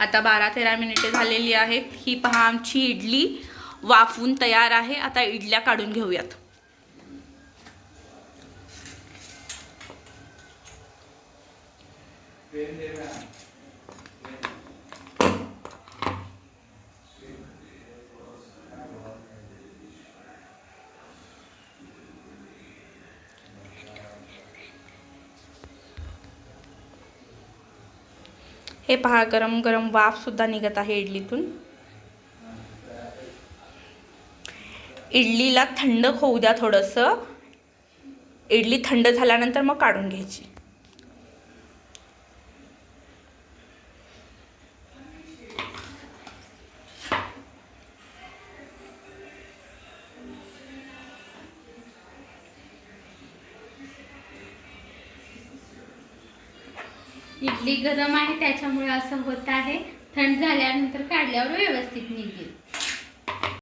आता 12-13 मिनिटे झालेली आहेत. ही पहा आमची इडली वाफून तयार आहे. आता इडल्या काढून घेऊयात. हे पहा गरम गरम वाफ सुद्धा निघत आहे इडलीतून. इडलीला थंड होऊ द्या थोडंसं. इडली थंड झाल्यानंतर मग काढून घ्यायची. इडली गरम आहे त्याच्यामुळे असं होत आहे. थंड झाल्यानंतर काढल्यावर व्यवस्थित निघेल.